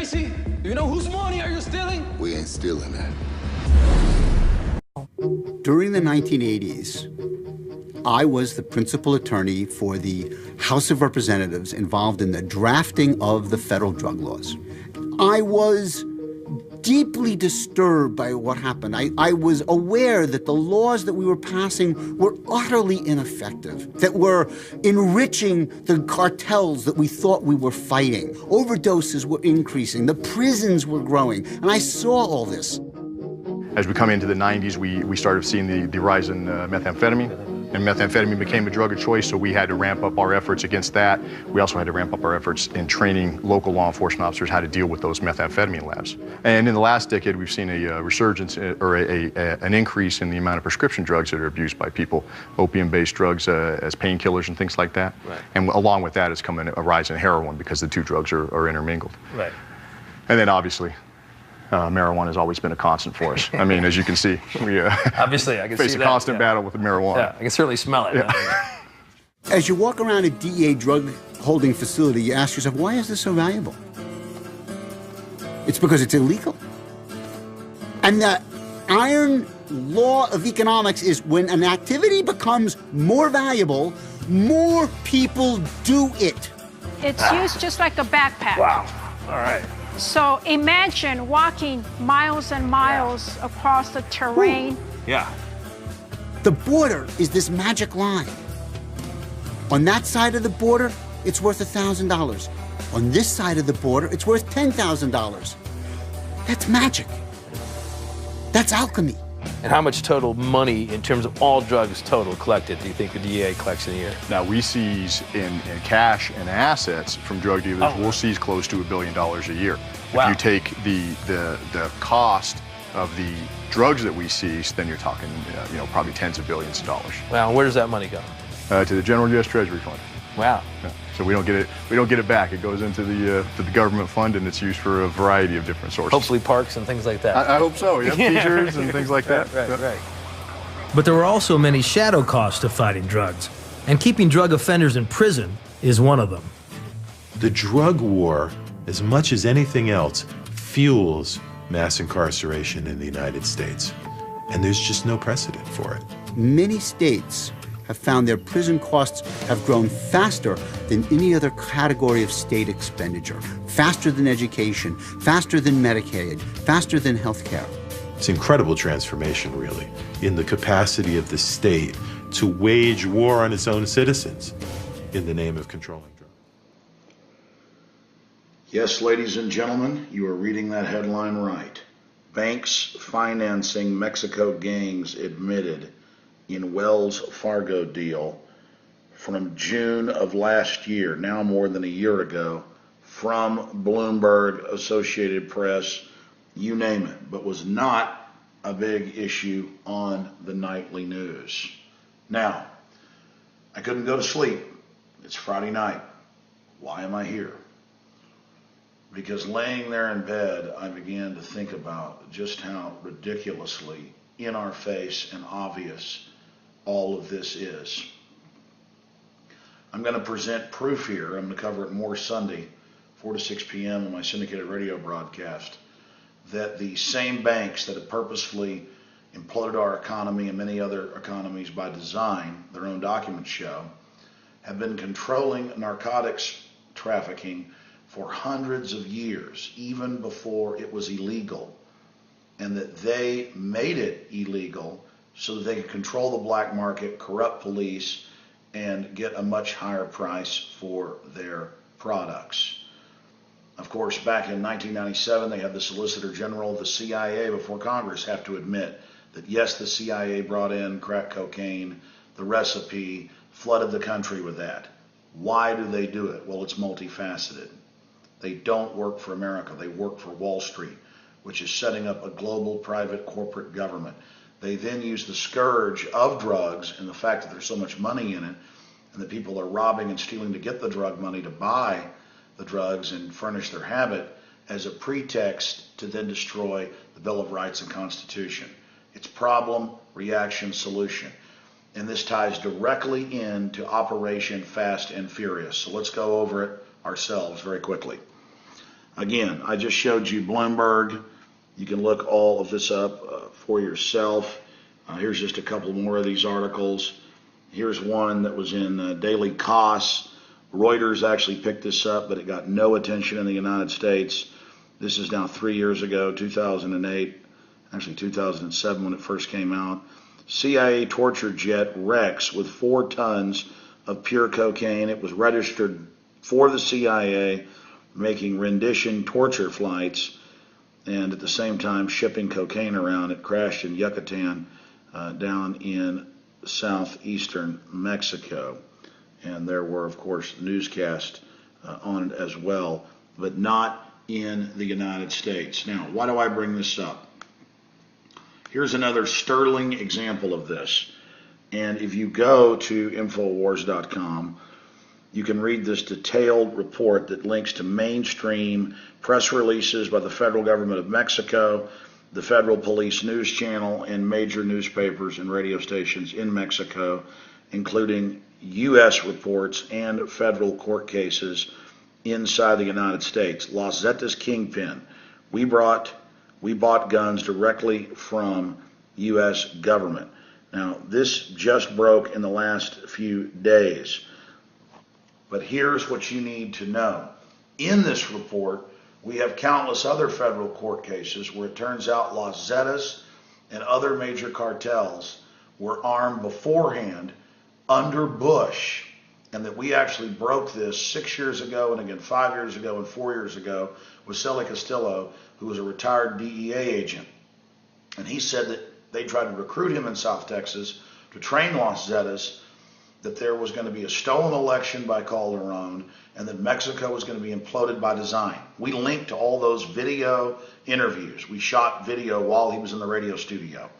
conspiracy? Do you know whose money are you stealing? We ain't stealing that. During the 1980s, I was the principal attorney for the House of Representatives involved in the drafting of the federal drug laws. I was deeply disturbed by what happened. I was aware that the laws that we were passing were utterly ineffective, that were enriching the cartels that we thought we were fighting. Overdoses were increasing, the prisons were growing, and I saw all this. As we come into the 90s, we started seeing the rise in methamphetamine. And methamphetamine became a drug of choice, so we had to ramp up our efforts against that. We also had to ramp up our efforts in training local law enforcement officers how to deal with those methamphetamine labs. And in the last decade, we've seen a resurgence or an increase in the amount of prescription drugs that are abused by people, opium-based drugs as painkillers and things like that. Right. And along with that has come a rise in heroin because the two drugs are intermingled. Right. And then obviously, marijuana has always been a constant for us. I mean, as you can see, we obviously I can face see a constant battle with the marijuana. Yeah, I can certainly smell it. Yeah. As you walk around a DEA drug holding facility, you ask yourself, why is this so valuable? It's because it's illegal. And the iron law of economics is when an activity becomes more valuable, more people do it. It's used just like a backpack. Wow. All right. So imagine walking miles and miles across the terrain. Ooh. Yeah. The border is this magic line. On that side of the border, it's worth $1,000. On this side of the border, it's worth $10,000. That's magic. That's alchemy. And how much total money, in terms of all drugs total collected, do you think the DEA collects in a year? Now, we seize in cash and assets from drug dealers, we'll seize close to $1 billion a year. Wow. If you take the cost of the drugs that we seize, then you're talking, probably tens of billions of dollars. Wow, where does that money go? To the General U.S. Treasury Fund. Wow. Yeah. So we don't get it. We don't get it back. It goes into the government fund, and it's used for a variety of different sources. Hopefully, parks and things like that. I hope so. Yeah, features and things like that. Right. But there are also many shadow costs to fighting drugs, and keeping drug offenders in prison is one of them. The drug war, as much as anything else, fuels mass incarceration in the United States, and there's just no precedent for it. Many states have found their prison costs have grown faster than any other category of state expenditure, faster than education, faster than Medicaid, faster than health care. It's incredible transformation, really, in the capacity of the state to wage war on its own citizens in the name of controlling drugs. Yes, ladies and gentlemen, you are reading that headline right. Banks financing Mexico gangs admitted in Wells Fargo deal from June of last year, now more than a year ago, from Bloomberg, Associated Press, you name it, but was not a big issue on the nightly news. Now, I couldn't go to sleep. It's Friday night. Why am I here? Because laying there in bed, I began to think about just how ridiculously in our face and obvious all of this is. I'm going to present proof here. I'm going to cover it more Sunday, 4 to 6 p.m. on my syndicated radio broadcast, that the same banks that have purposefully imploded our economy and many other economies by design, their own documents show, have been controlling narcotics trafficking for hundreds of years, even before it was illegal, and that they made it illegal so that they could control the black market, corrupt police, and get a much higher price for their products. Of course, back in 1997, they had the Solicitor General of the CIA before Congress have to admit that yes, the CIA brought in crack cocaine, the recipe, flooded the country with that. Why do they do it? Well, it's multifaceted. They don't work for America. They work for Wall Street, which is setting up a global private corporate government. They then use the scourge of drugs and the fact that there's so much money in it and that people are robbing and stealing to get the drug money to buy the drugs and furnish their habit as a pretext to then destroy the Bill of Rights and Constitution. It's problem, reaction, solution. And this ties directly into Operation Fast and Furious. So let's go over it ourselves very quickly. Again, I just showed you Bloomberg. You can look all of this up for yourself. Here's just a couple more of these articles. Here's one that was in Daily Kos. Reuters actually picked this up, but it got no attention in the United States. This is now 3 years ago, 2008, actually 2007 when it first came out. CIA torture jet wrecks with 4 tons of pure cocaine. It was registered for the CIA, making rendition torture flights, and at the same time shipping cocaine around. It crashed in Yucatan, down in southeastern Mexico. And there were, of course, newscasts on it as well, but not in the United States. Now, why do I bring this up? Here's another sterling example of this. And if you go to Infowars.com, you can read this detailed report that links to mainstream press releases by the federal government of Mexico, the Federal Police News Channel, and major newspapers and radio stations in Mexico, including U.S. reports and federal court cases inside the United States. Los Zetas Kingpin. We bought guns directly from U.S. government. Now, this just broke in the last few days. But here's what you need to know. In this report, we have countless other federal court cases where it turns out Los Zetas and other major cartels were armed beforehand under Bush, and that we actually broke this 6 years ago, and again 5 years ago and 4 years ago with Celly Castillo, who was a retired DEA agent. And he said that they tried to recruit him in South Texas to train Los Zetas, that there was going to be a stolen election by Calderon, and that Mexico was going to be imploded by design. We linked to all those video interviews. We shot video while he was in the radio studio.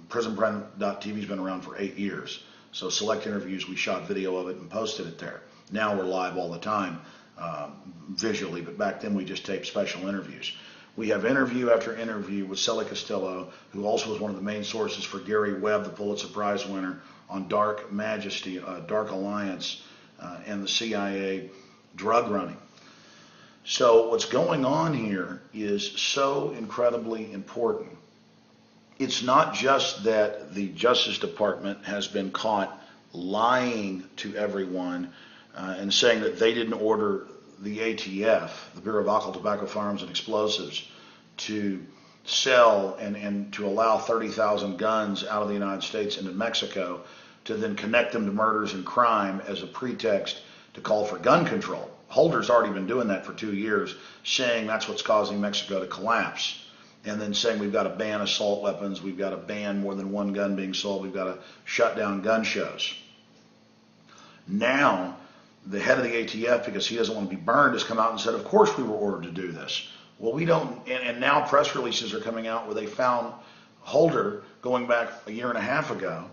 PrisonPrint.TV's been around for 8 years. So select interviews, we shot video of it and posted it there. Now we're live all the time visually, but back then we just taped special interviews. We have interview after interview with Celly Castillo, who also was one of the main sources for Gary Webb, the Pulitzer Prize winner, on Dark Majesty, Dark Alliance, and the CIA drug running. So what's going on here is so incredibly important. It's not just that the Justice Department has been caught lying to everyone and saying that they didn't order the ATF, the Bureau of Alcohol, Tobacco, Firearms, and Explosives, to sell and to allow 30,000 guns out of the United States into Mexico, to then connect them to murders and crime as a pretext to call for gun control. Holder's already been doing that for 2 years, saying that's what's causing Mexico to collapse. And then saying we've got to ban assault weapons, we've got to ban more than one gun being sold, we've got to shut down gun shows. Now, the head of the ATF, because he doesn't want to be burned, has come out and said, of course we were ordered to do this. Well, we don't, and now press releases are coming out where they found Holder going back a year and a half ago,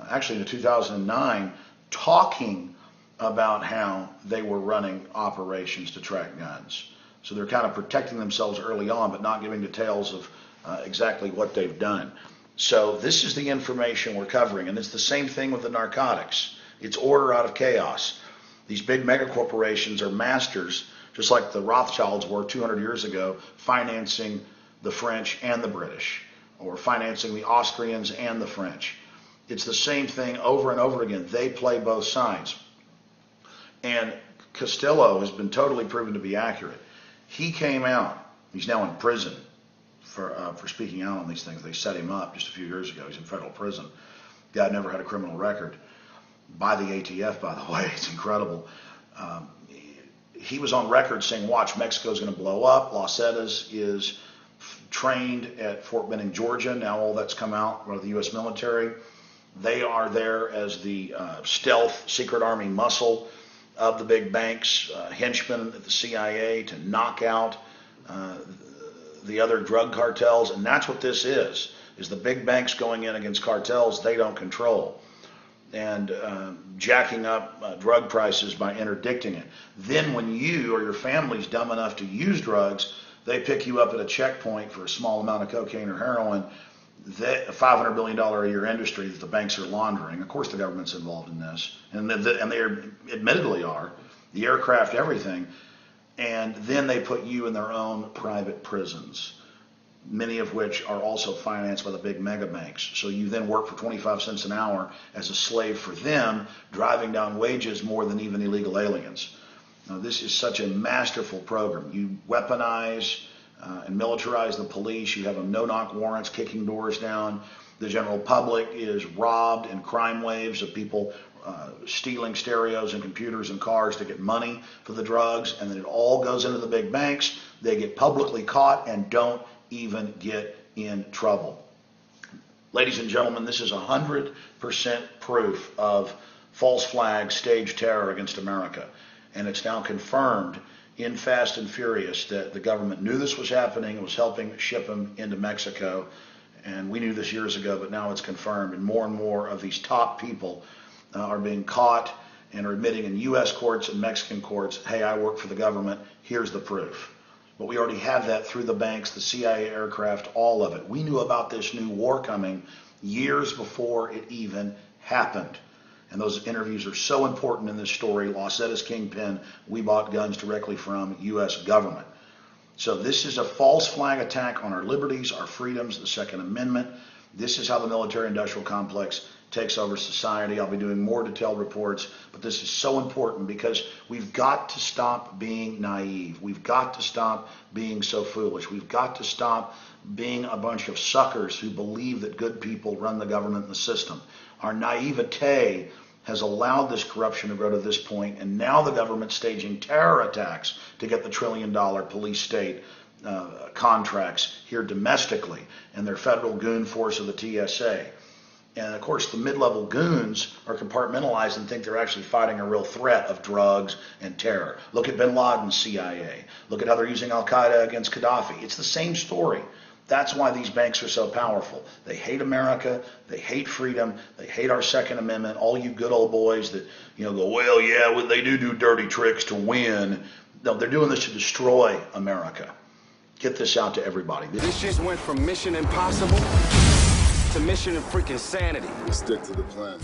actually in 2009, talking about how they were running operations to track guns. So they're kind of protecting themselves early on, but not giving details of exactly what they've done. So this is the information we're covering, and it's the same thing with the narcotics. It's order out of chaos. These big mega corporations are masters, just like the Rothschilds were 200 years ago, financing the French and the British, or financing the Austrians and the French. It's the same thing over and over again. They play both sides. And Castillo has been totally proven to be accurate. He came out, he's now in prison for speaking out on these things. They set him up just a few years ago. He's in federal prison. Guy never had a criminal record. By the ATF, by the way. It's incredible. He was on record saying, watch, Mexico's going to blow up. Los Zetas is trained at Fort Benning, Georgia. Now all that's come out by the U.S. military. They are there as the stealth secret army muscle of the big banks, henchmen at the CIA to knock out the other drug cartels. And that's what this is the big banks going in against cartels they don't control, and jacking up drug prices by interdicting it. Then when you or your family's dumb enough to use drugs, they pick you up at a checkpoint for a small amount of cocaine or heroin, a $500 billion a year industry that the banks are laundering. Of course the government's involved in this, and they admittedly are, the aircraft, everything. and then they put you in their own private prisons, many of which are also financed by the big mega banks. So you then work for 25 cents an hour as a slave for them, driving down wages more than even illegal aliens. Now, this is such a masterful program. You weaponize and militarize the police. You have them no-knock warrants, kicking doors down. The general public is robbed in crime waves of people stealing stereos and computers and cars to get money for the drugs, and then it all goes into the big banks. They get publicly caught and don't even get in trouble. Ladies and gentlemen, this is 100% proof of false flag staged terror against America. And it's now confirmed in Fast and Furious that the government knew this was happening and was helping ship them into Mexico. And we knew this years ago, but now it's confirmed. And more of these top people are being caught and are admitting in U.S. courts and Mexican courts, hey, I work for the government, here's the proof. But we already have that through the banks, the CIA aircraft, all of it. We knew about this new war coming years before it even happened. And those interviews are so important in this story. Los Zetas Kingpin, we bought guns directly from U.S. government. So this is a false flag attack on our liberties, our freedoms, the Second Amendment. This is how the military-industrial complex takes over society. I'll be doing more detailed reports, but this is so important because we've got to stop being naive. We've got to stop being so foolish. We've got to stop being a bunch of suckers who believe that good people run the government and the system. Our naivete has allowed this corruption to grow to this point, and now the government's staging terror attacks to get the $1 trillion police state contracts here domestically and their federal goon force of the TSA. And of course, the mid-level goons are compartmentalized and think they're actually fighting a real threat of drugs and terror. Look at bin Laden's CIA. Look at how they're using Al-Qaeda against Gaddafi. It's the same story. That's why these banks are so powerful. They hate America. They hate freedom. They hate our Second Amendment. All you good old boys that, go, well, yeah, well, they do dirty tricks to win. No, they're doing this to destroy America. Get this out to everybody. This just went from Mission Impossible to Mission and freaking Sanity. Stick to the plan.